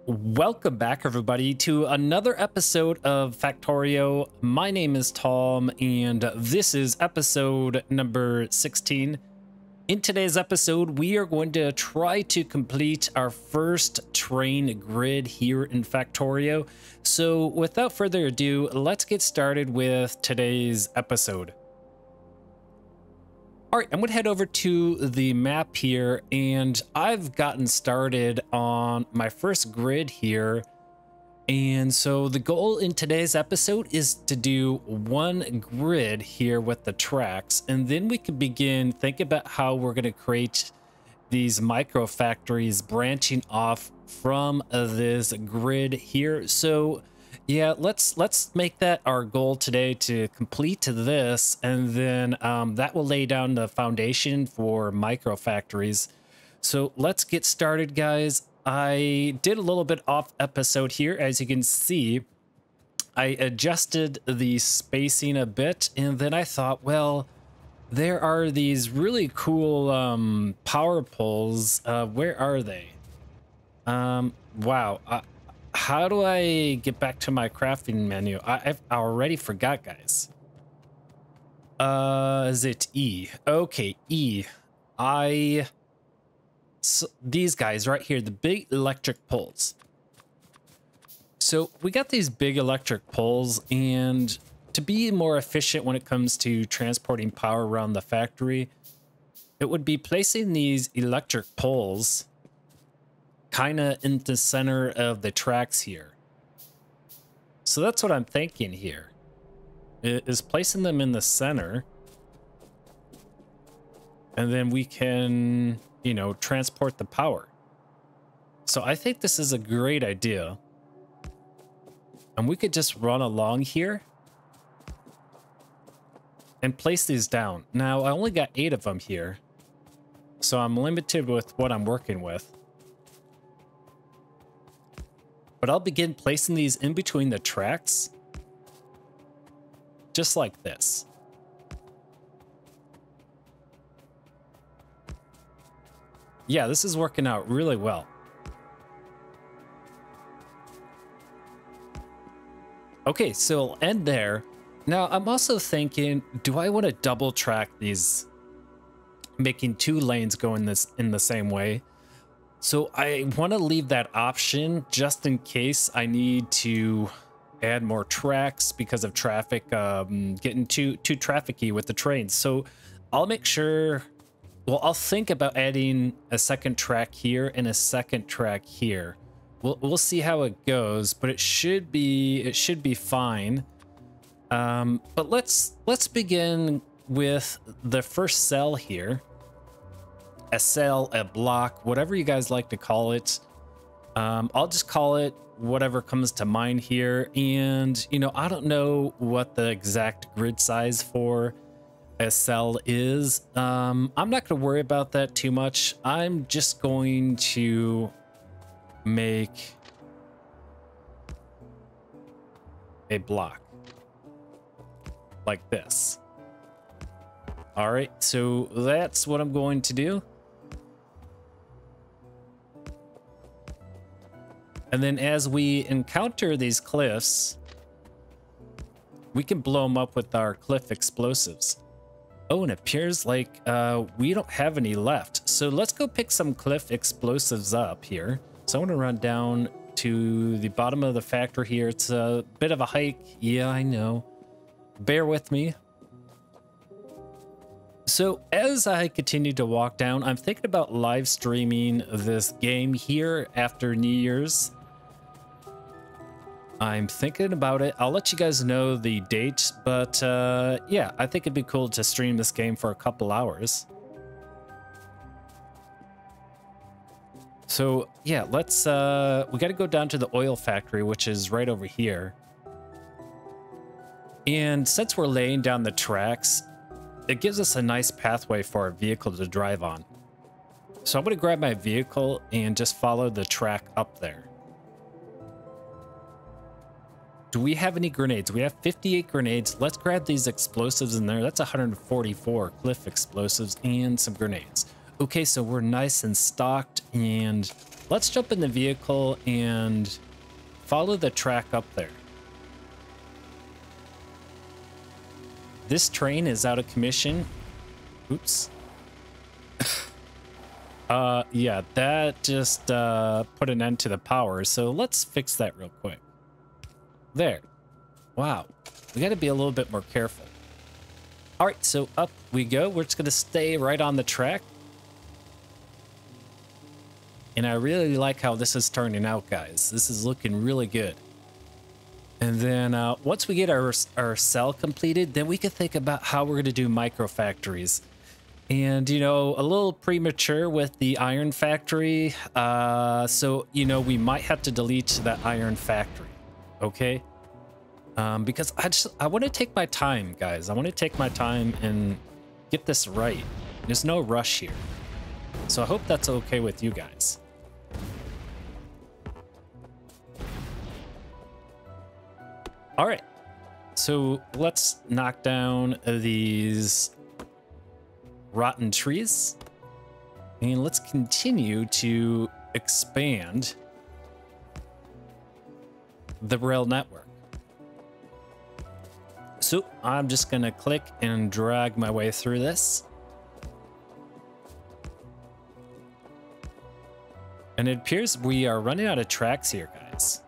Welcome back, everybody, to another episode of Factorio. My name is Tom, and this is episode number 16. In today's episode, we are going to try to complete our first train grid here in Factorio. So without further ado, let's get started with today's episode. All right, I'm going to head over to the map here, and I've gotten started on my first grid here. And so the goal in today's episode is to do one grid here with the tracks, and then we can begin thinking about how we're going to create these micro factories branching off from this grid here. So yeah, let's make that our goal today, to complete this, and then that will lay down the foundation for micro factories. So let's get started, guys. I did a little bit off episode here. As you can see, I adjusted the spacing a bit, and then I thought, well, there are these really cool power poles. Where are they? Wow. How do I get back to my crafting menu? I've already forgot, guys. Is it E? Okay, E. So these guys right here, the big electric poles. So we got these big electric poles, and to be more efficient when it comes to transporting power around the factory, it would be placing these electric poles kind of in the center of the tracks here. So that's what I'm thinking here, is placing them in the center, and then we can, you know, transport the power. So I think this is a great idea, and we could just run along here and place these down. Now I only got 8 of them here, so I'm limited with what I'm working with. But I'll begin placing these in between the tracks, just like this. Yeah, this is working out really well. Okay, so I'll end there. Now, I'm also thinking, do I want to double track these, making 2 lanes go in the same way? So I want to leave that option just in case I need to add more tracks because of traffic, getting too trafficy with the trains. So I'll make sure, well, I'll think about adding a second track here and a second track here. We'll see how it goes, but it should be fine. But let's begin with the first cell here. A cell, a block, whatever you guys like to call it. I'll just call it whatever comes to mind here. And, you know, I don't know what the exact grid size for a cell is. I'm not going to worry about that too much. I'm just going to make a block like this. All right, so that's what I'm going to do. And then as we encounter these cliffs, we can blow them up with our cliff explosives. Oh, and it appears like we don't have any left. So let's go pick some cliff explosives up here. So I want to run down to the bottom of the factory here. It's a bit of a hike. Yeah, I know. Bear with me. So as I continue to walk down, I'm thinking about live streaming this game here after New Year's. I'm thinking about it. I'll let you guys know the date, but yeah, I think it'd be cool to stream this game for a couple hours. So yeah, let's, we got to go down to the oil factory, which is right over here. And since we're laying down the tracks, it gives us a nice pathway for our vehicle to drive on. So I'm going to grab my vehicle and just follow the track up there. Do we have any grenades? We have 58 grenades. Let's grab these explosives in there. That's 144 cliff explosives and some grenades. Okay, so we're nice and stocked, and let's jump in the vehicle and follow the track up there. This train is out of commission. Oops. Yeah, that just put an end to the power. So let's fix that real quick. There. Wow. We got to be a little bit more careful. All right, so up we go. We're just going to stay right on the track. And I really like how this is turning out, guys. This is looking really good. And then once we get our cell completed, then we can think about how we're going to do micro factories. And, you know, a little premature with the iron factory. So, you know, we might have to delete that iron factory. Okay? Because I want to take my time, guys. I want to take my time and get this right. There's no rush here. So I hope that's okay with you guys. All right, so let's knock down these rotten trees and let's continue to expand the rail network. So I'm just gonna click and drag my way through this. And it appears we are running out of tracks here, guys.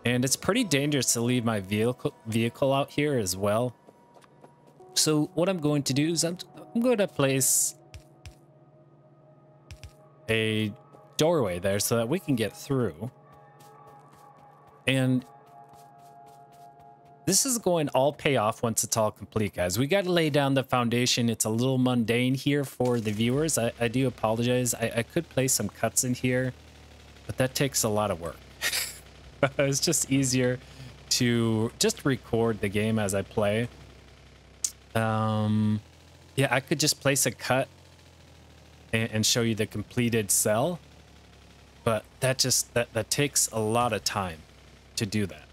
And it's pretty dangerous to leave my vehicle out here as well. So what I'm going to do is I'm going to place a doorway there so that we can get through. And this is going to all pay off once it's all complete, guys. We got to lay down the foundation. It's a little mundane here for the viewers. I do apologize. I could place some cuts in here, but that takes a lot of work. It's just easier to just record the game as I play. Yeah, I could just place a cut and show you the completed cell, but that takes a lot of time to do that.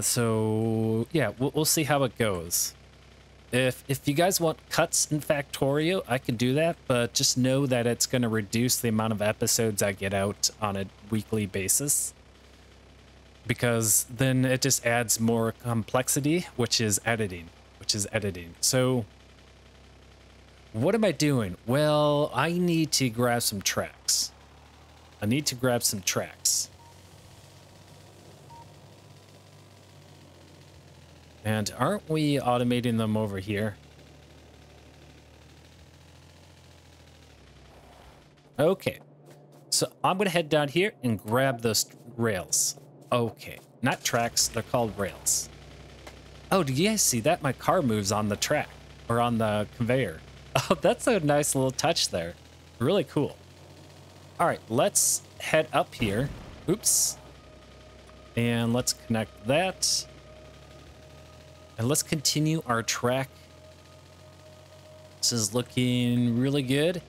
So yeah, we'll see how it goes. If you guys want cuts in Factorio, I can do that, but just know that it's going to reduce the amount of episodes I get out on a weekly basis, because then it just adds more complexity, which is editing. So what am I doing? Well, I need to grab some tracks. And aren't we automating them over here? Okay. So I'm going to head down here and grab those rails. Okay. Not tracks. They're called rails. Oh, do you guys see that? My car moves on the track or on the conveyor. Oh, that's a nice little touch there. Really cool. All right. Let's head up here. Oops. And let's connect that. And let's continue our track. This is looking really good.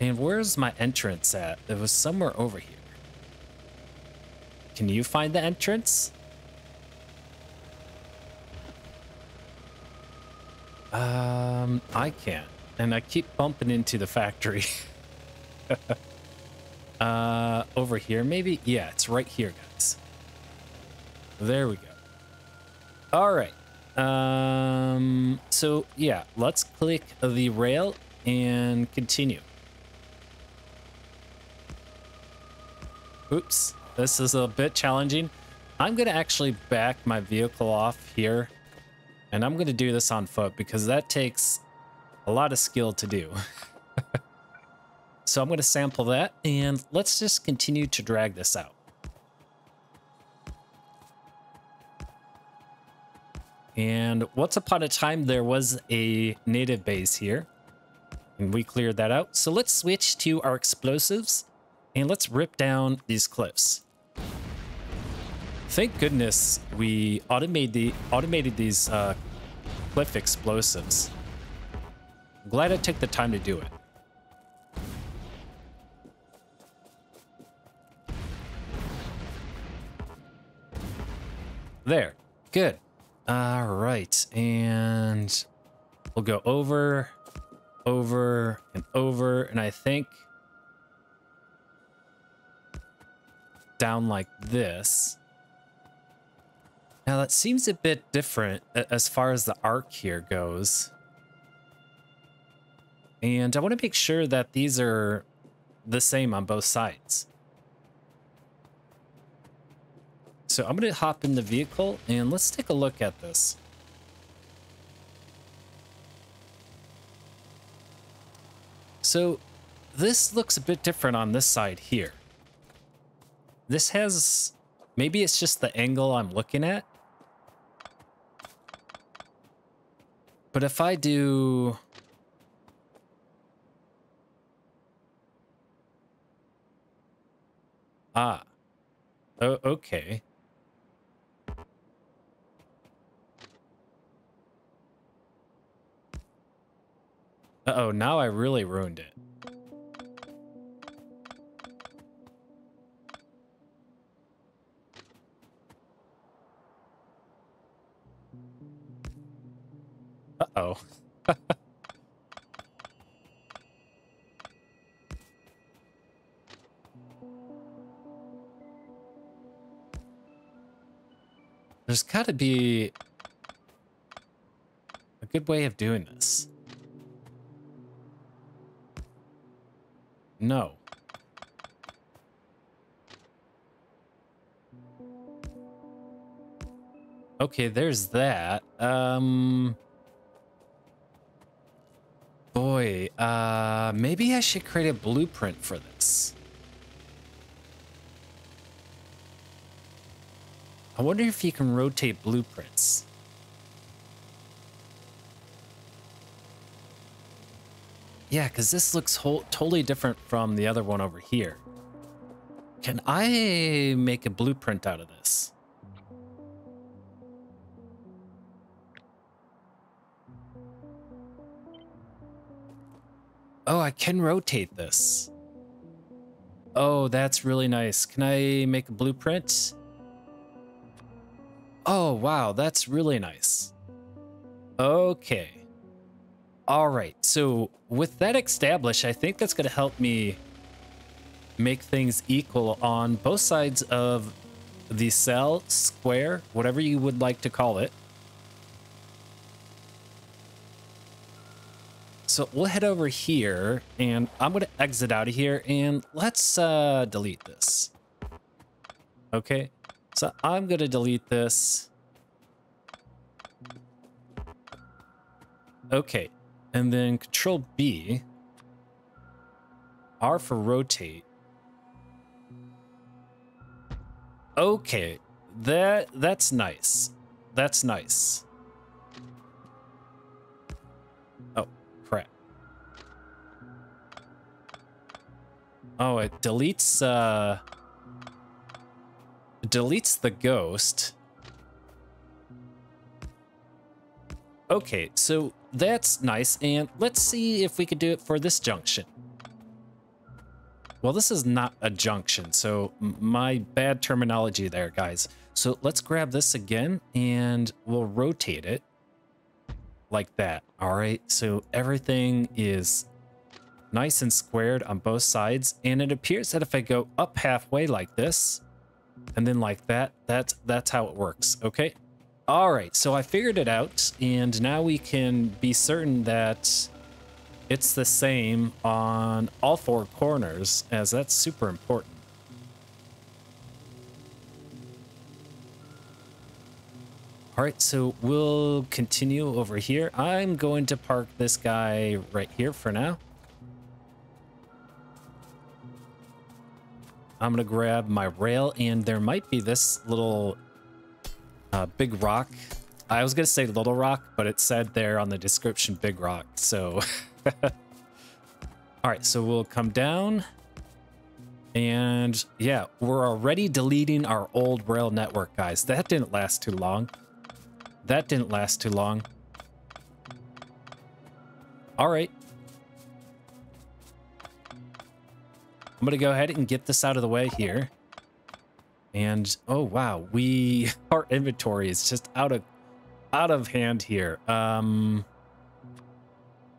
And where's my entrance at? It was somewhere over here. Can you find the entrance? I can't. And I keep bumping into the factory. Over here, maybe? Yeah, it's right here, guys. There we go. All right. So yeah, let's click the rail and continue. Oops, this is a bit challenging. I'm gonna actually back my vehicle off here, and I'm gonna do this on foot because that takes a lot of skill to do. So I'm gonna sample that, and let's just continue to drag this out. And once upon a time, there was a native base here, and we cleared that out. So let's switch to our explosives, and let's rip down these cliffs. Thank goodness we automated these cliff explosives. I'm glad I took the time to do it. There, good. All right, and we'll go over over and over, and I think down like this. Now that seems a bit different as far as the arc here goes. And I want to make sure that these are the same on both sides. So I'm going to hop in the vehicle and let's take a look at this. So this looks a bit different on this side here. This has, maybe it's just the angle I'm looking at. But if I do, oh, okay. Uh-oh, now I really ruined it. Uh-oh. There's got to be a good way of doing this. No. Okay, there's that. Boy, maybe I should create a blueprint for this. I wonder if you can rotate blueprints. Yeah, because this looks totally different from the other one over here. Can I make a blueprint out of this? Oh, I can rotate this. Oh, that's really nice. Can I make a blueprint? Oh, wow, that's really nice. Okay. All right, so with that established, I think that's going to help me make things equal on both sides of the cell, square, whatever you would like to call it. So we'll head over here, and I'm going to exit out of here, and let's delete this. Okay, so I'm going to delete this. Okay. And then Control B, R for rotate. Okay, that's nice. That's nice. Oh, crap. Oh, it deletes the ghost. Okay, so that's nice, and let's see if we could do it for this junction. Well, this is not a junction, so my bad terminology there, guys. So let's grab this again, and we'll rotate it like that. All right, so everything is nice and squared on both sides, and it appears that if I go up halfway like this, and then like that, that's how it works, okay? All right, so I figured it out, and now we can be certain that it's the same on all four corners, as that's super important. All right, so we'll continue over here. I'm going to park this guy right here for now. I'm gonna grab my rail, and there might be this little big rock. I was gonna say little rock, but it said there on the description big rock, so all right, so we'll come down, and yeah, we're already deleting our old rail network, guys. That didn't last too long. That didn't last too long. All right, I'm gonna go ahead and get this out of the way here. And oh wow, our inventory is just out of hand here.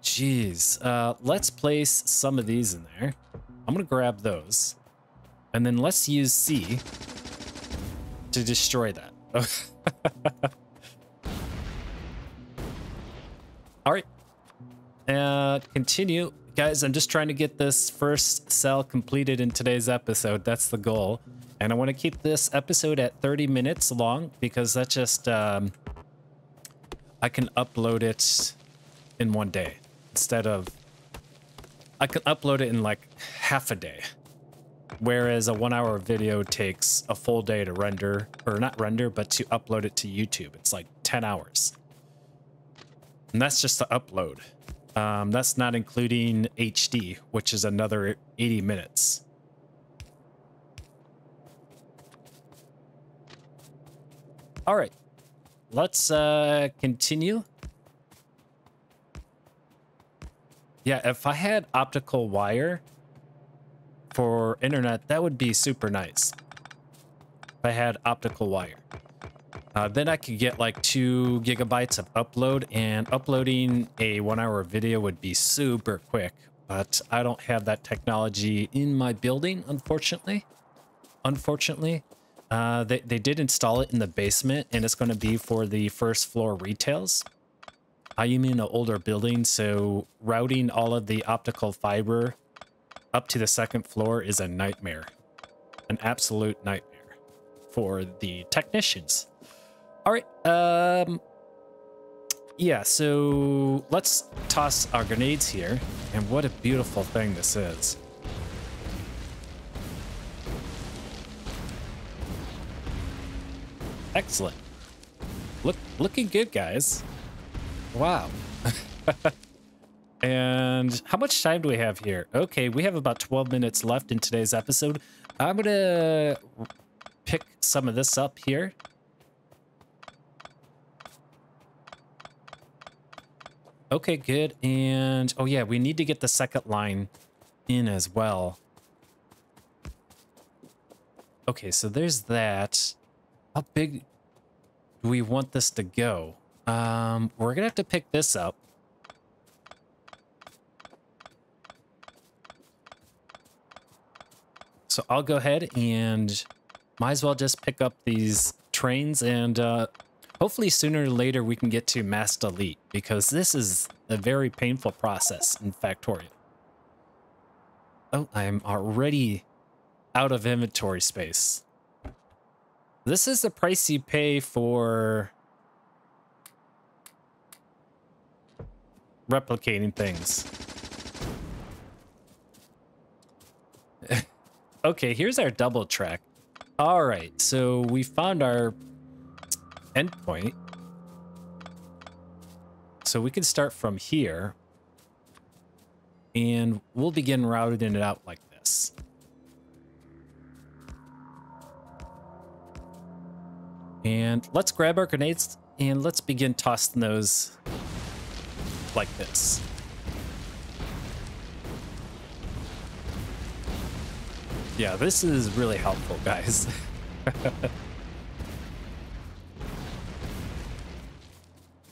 Jeez. Let's place some of these in there. I'm gonna grab those. And then let's use C to destroy that. All right. Continue. Guys, I'm just trying to get this first cell completed in today's episode. That's the goal. And I want to keep this episode at 30 minutes long because that just, I can upload it in one day instead of, I can upload it in like half a day. Whereas a 1 hour video takes a full day to render, or not render, but to upload it to YouTube. It's like 10 hours. And that's just the upload. That's not including HD, which is another 80 minutes. All right, let's continue. Yeah, if I had optical wire for internet, that would be super nice. If I had optical wire. Then I could get like 2 gigabytes of upload, and uploading a 1 hour video would be super quick, but I don't have that technology in my building, unfortunately. They did install it in the basement, and it's going to be for the first floor retails. I am in an older building, so routing all of the optical fiber up to the second floor is a nightmare. An absolute nightmare for the technicians. All right, yeah, so let's toss our grenades here. And what a beautiful thing this is. Excellent. Looking good, guys. Wow. And how much time do we have here? Okay, we have about 12 minutes left in today's episode. I'm gonna pick some of this up here. Okay, good. And oh yeah, we need to get the second line in as well. Okay, so there's that. How big do we want this to go? We're gonna have to pick this up. So I'll go ahead and might as well just pick up these trains, and hopefully sooner or later we can get to Mass Delete, because this is a very painful process in Factorio. Oh, I'm already out of inventory space. This is the price you pay for replicating things. Okay, here's our double track. All right, so we found our endpoint. So we can start from here, and we'll begin routing it out like this. And let's grab our grenades and let's begin tossing those like this. Yeah, this is really helpful, guys.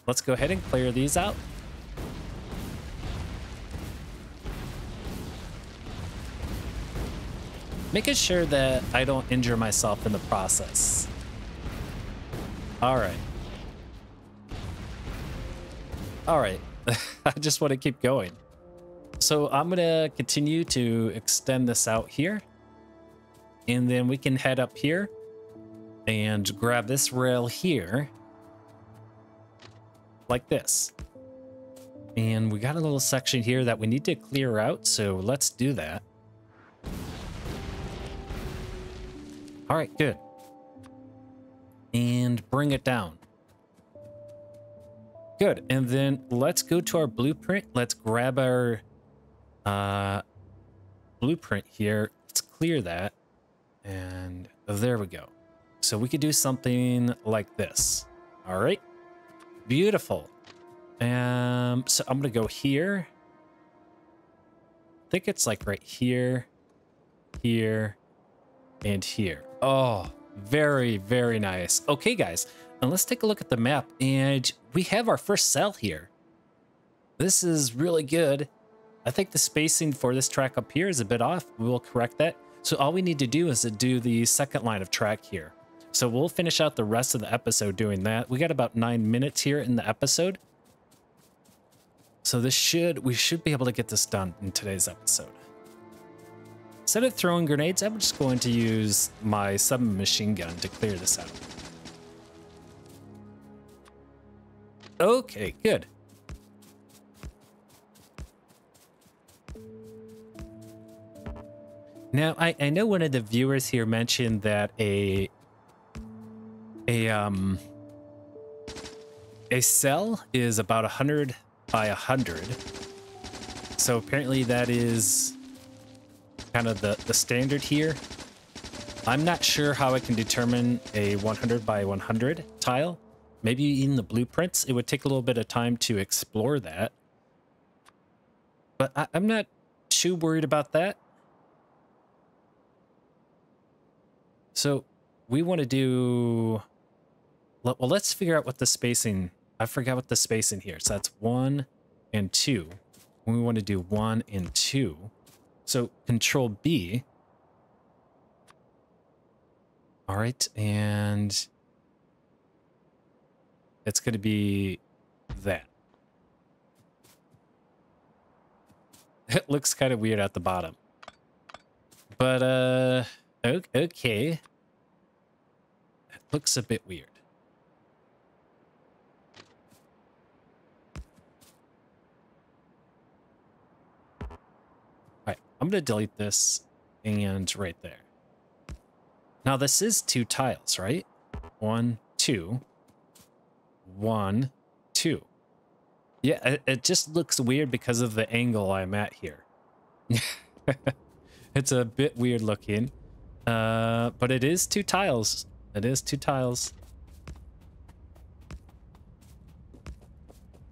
Let's go ahead and clear these out. Making sure that I don't injure myself in the process. All right. All right. I just want to keep going. So I'm going to continue to extend this out here. And then we can head up here and grab this rail here. Like this. And we got a little section here that we need to clear out, so let's do that. All right, good. And bring it down. Good, and then let's go to our blueprint. Let's grab our blueprint here. Let's clear that. And there we go. So we could do something like this. All right. Beautiful. So I'm gonna go here. I think it's like right here, here, and here. Oh, very, very nice. Okay, guys, and let's take a look at the map. And we have our first cell here. This is really good. I think the spacing for this track up here is a bit off. We will correct that. So all we need to do is to do the second line of track here. So we'll finish out the rest of the episode doing that. We got about 9 minutes here in the episode. So we should be able to get this done in today's episode. Instead of throwing grenades, I'm just going to use my submachine gun to clear this out. Okay, good. Now, I know one of the viewers here mentioned that a cell is about 100 by 100. So apparently that is kind of the standard here. I'm not sure how I can determine a 100 by 100 tile. Maybe in the blueprints, it would take a little bit of time to explore that. But I'm not too worried about that. So we want to do, well, let's figure out what the spacing, I forgot what the spacing here. So that's 1 and 2. We want to do 1 and 2. So Control B. All right, and it's going to be that. It looks kind of weird at the bottom. But, okay. It looks a bit weird. All right, I'm going to delete this and right there. Now this is 2 tiles, right? 1, 2. 1, 2. Yeah, it just looks weird because of the angle I'm at here. It's a bit weird looking. But it is 2 tiles. It is 2 tiles.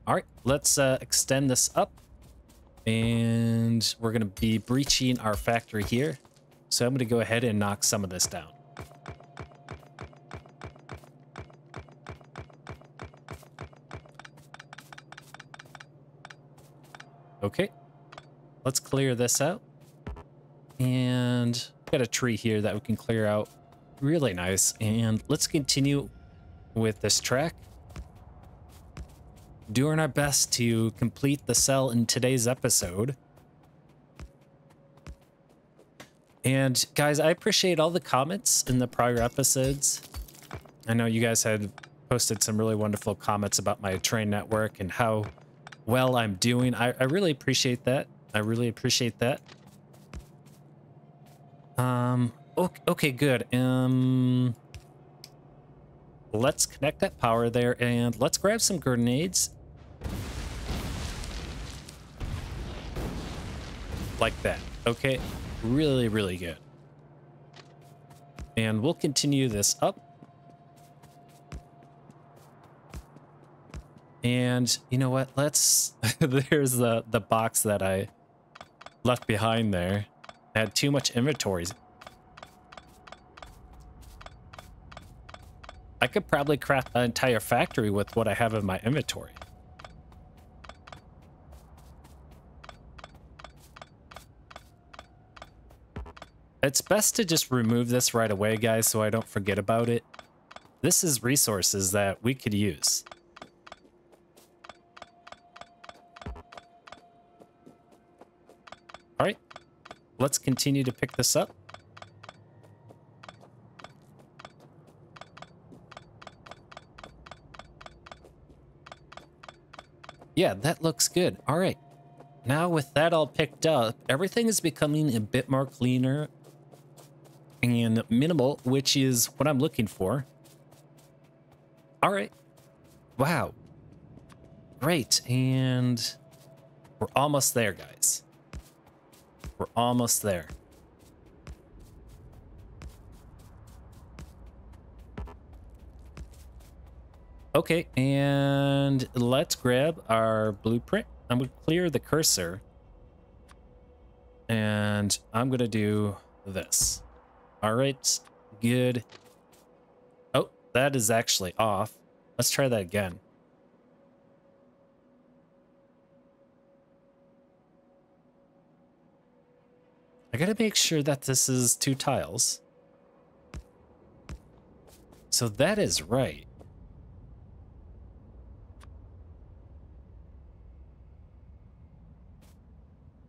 All right, let's extend this up. And we're going to be breaching our factory here. So I'm going to go ahead and knock some of this down. Okay, let's clear this out. And got a tree here that we can clear out. Really nice. And let's continue with this track. Doing our best to complete the cell in today's episode. And guys, I appreciate all the comments in the prior episodes. I know you guys had posted some really wonderful comments about my train network and how well I'm doing. I really appreciate that. I really appreciate that. Okay, good. Let's connect that power there and let's grab some grenades. Like that. Okay. Really, really good. And we'll continue this up. And you know what? Let's, there's the box that I left behind there. I had too much inventories. I could probably craft an entire factory with what I have in my inventory. It's best to just remove this right away, guys, so I don't forget about it. This is resources that we could use. All right, let's continue to pick this up. Yeah, that looks good. All right. Now with that all picked up, everything is becoming a bit more cleaner and minimal, which is what I'm looking for. All right. Wow. Great. And we're almost there, guys. We're almost there. Okay, and let's grab our blueprint. I'm going to clear the cursor. And I'm going to do this. All right, good. Oh, that is actually off. Let's try that again. I gotta make sure that this is 2 tiles. So that is right.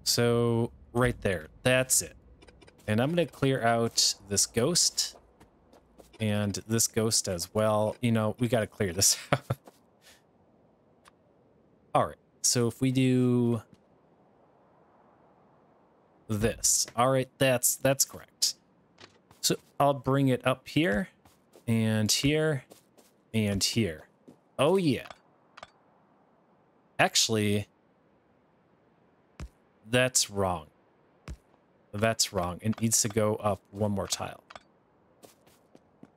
So right there, that's it. And I'm gonna clear out this ghost and this ghost as well. You know, we gotta clear this out. All right, so if we do this, all right, that's correct. So I'll bring it up here and here and here. Oh yeah. Actually, that's wrong. That's wrong. It needs to go up 1 more tile.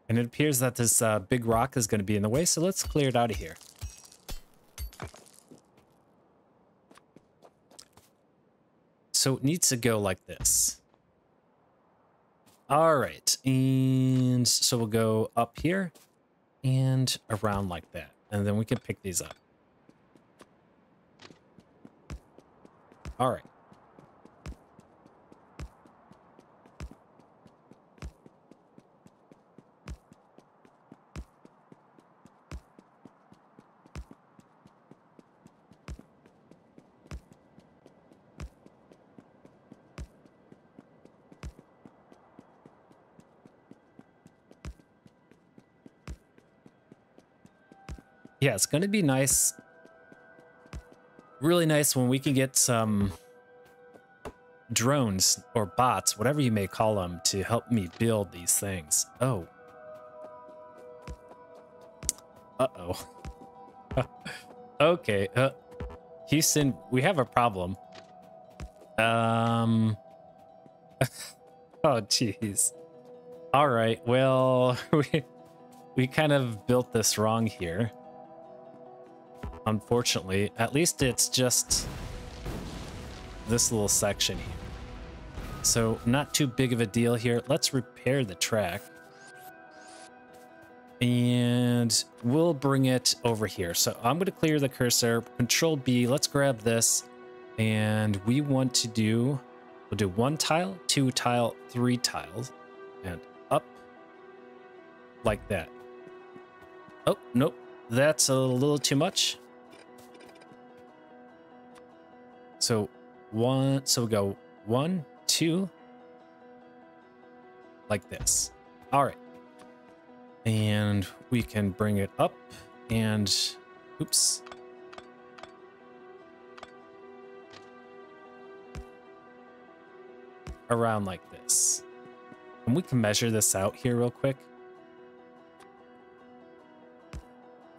And it appears that this big rock is going to be in the way, so let's clear it out of here. So it needs to go like this. All right, and so we'll go up here and around like that, and then we can pick these up. All right. Yeah, it's going to be nice. Really nice when we can get some drones or bots, whatever you may call them, to help me build these things. Oh. Uh-oh. Okay. Houston, we have a problem. Oh, jeez. All right. Well, we kind of built this wrong here. Unfortunately, at least it's just this little section here. So not too big of a deal here. Let's repair the track. And we'll bring it over here. So I'm going to clear the cursor, Control B. Let's grab this. And we want to do, we'll do 1 tile, 2 tile, 3 tiles, and up like that. Oh, nope. That's a little too much. So we'll go 1, 2, like this. All right. And we can bring it up and, oops. Around like this. And we can measure this out here real quick.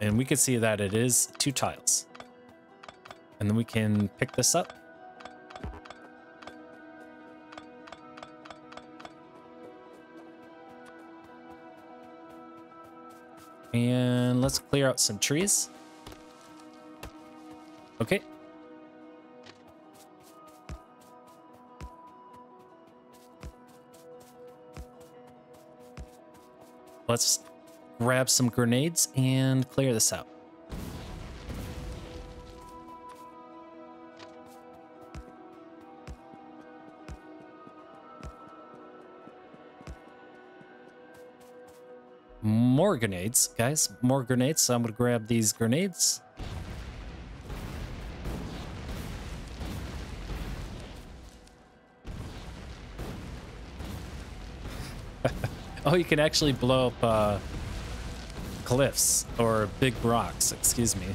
And we can see that it is 2 tiles. And then we can pick this up. And let's clear out some trees. Okay. Let's grab some grenades and clear this out. More grenades, guys. More grenades. So I'm going to grab these grenades. Oh, you can actually blow up cliffs or big rocks, excuse me.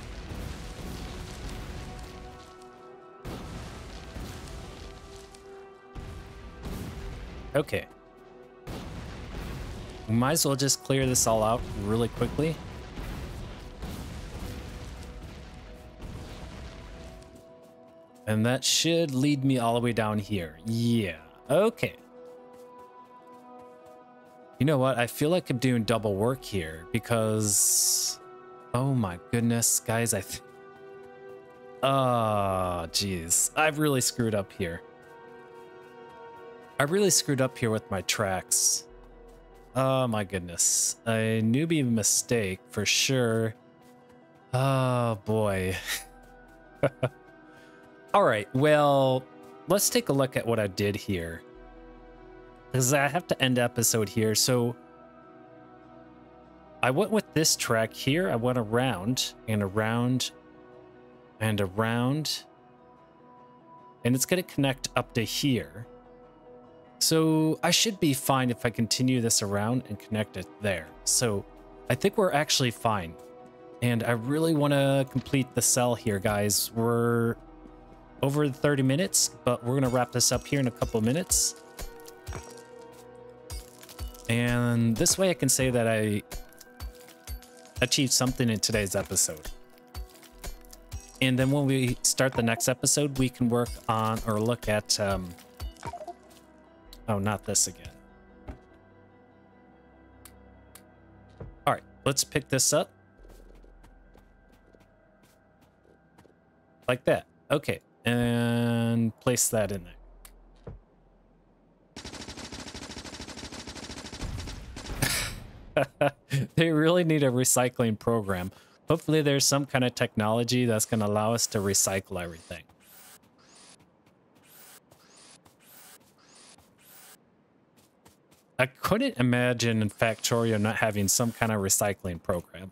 Okay. We might as well just clear this all out really quickly. And that should lead me all the way down here. Yeah, okay. You know what? I feel like I'm doing double work here because... Oh my goodness, guys, oh, geez. I've really screwed up here. I really screwed up here with my tracks. Oh my goodness. A newbie mistake for sure. Oh boy. All right, well, let's take a look at what I did here. because I have to end the episode here. So I went with this track here. I went around and around and around, and it's going to connect up to here. So I should be fine if I continue this around and connect it there. So I think we're actually fine. And I really want to complete the cell here, guys. We're over 30 minutes, but we're going to wrap this up here in a couple minutes. And this way I can say that I achieved something in today's episode. And then when we start the next episode, we can work on or look at... oh, not this again. All right, let's pick this up. Like that. Okay, and place that in there. They really need a recycling program. Hopefully there's some kind of technology that's going to allow us to recycle everything. I couldn't imagine Factorio not having some kind of recycling program.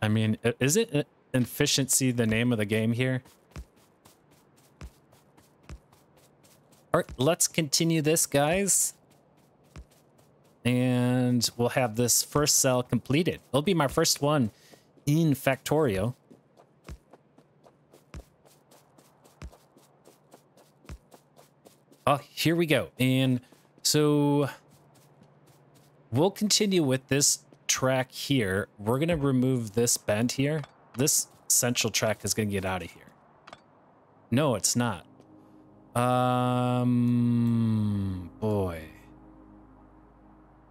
I mean, isn't efficiency the name of the game here? All right, let's continue this, guys. And we'll have this first cell completed. It'll be my first one in Factorio. Oh, here we go. And so we'll continue with this track here. We're going to remove this bend here. This central track is going to get out of here. No, it's not. Boy.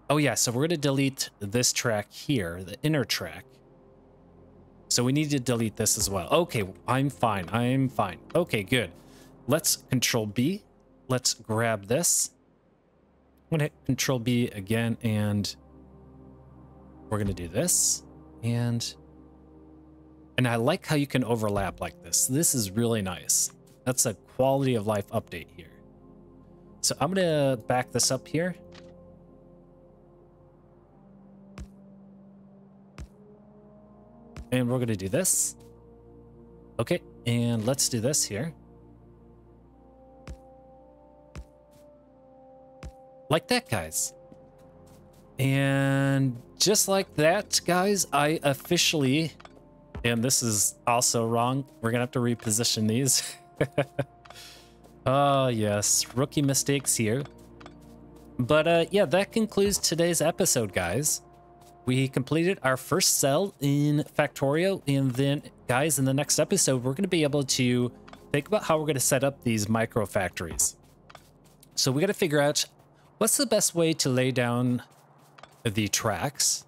Oh yeah, so we're going to delete this track here, the inner track. So we need to delete this as well. Okay, I'm fine. I'm fine. Okay, good. Let's Control B. Let's grab this. I'm going to hit Control B again, and we're going to do this. And I like how you can overlap like this. This is really nice. That's a quality of life update here. So I'm going to back this up here. And we're going to do this. Okay, and let's do this here. Like that, guys. And just like that, guys, I officially, and this is also wrong, we're going to have to reposition these. Oh, yes, rookie mistakes here. But yeah, that concludes today's episode, guys. We completed our first cell in Factorio, and then, guys, in the next episode, we're going to be able to think about how we're going to set up these micro factories. So we got to figure out what's the best way to lay down the tracks,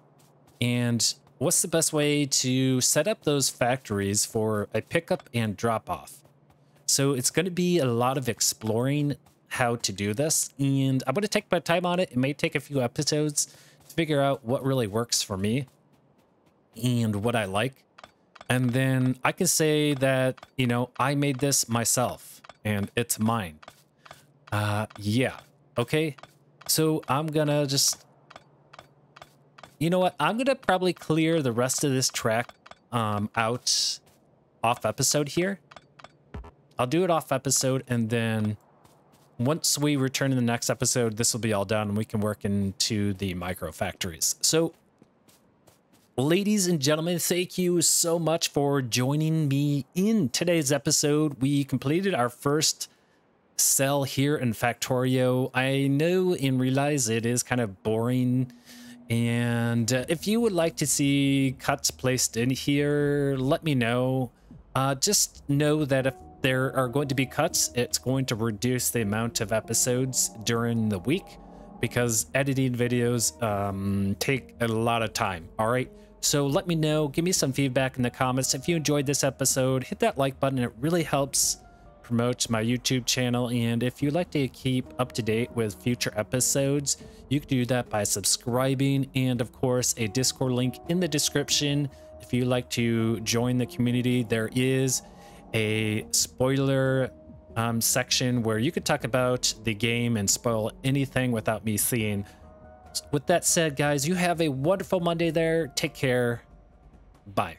and what's the best way to set up those factories for a pickup and drop off. So it's going to be a lot of exploring how to do this, and I'm going to take my time on it. It may take a few episodes to figure out what really works for me and what I like. And then I can say that, you know, I made this myself and it's mine. Yeah. Okay. So I'm gonna just, you know what? I'm gonna probably clear the rest of this track out off episode here. I'll do it off episode, and then once we return in the next episode, this will be all done and we can work into the micro factories. So, ladies and gentlemen, thank you so much for joining me in today's episode. We completed our first cell here in Factorio. I know and realize it is kind of boring, and if you would like to see cuts placed in here, let me know. Just know that if there are going to be cuts, it's going to reduce the amount of episodes during the week, because editing videos take a lot of time. All right, so let me know, give me some feedback in the comments. If you enjoyed this episode, hit that like button. It really helps promote my YouTube channel, and if you'd like to keep up to date with future episodes, you can do that by subscribing, and of course a Discord link in the description. If you'd like to join the community, there is a spoiler section where you could talk about the game and spoil anything without me seeing. With that said, guys, you have a wonderful Monday there. Take care. Bye.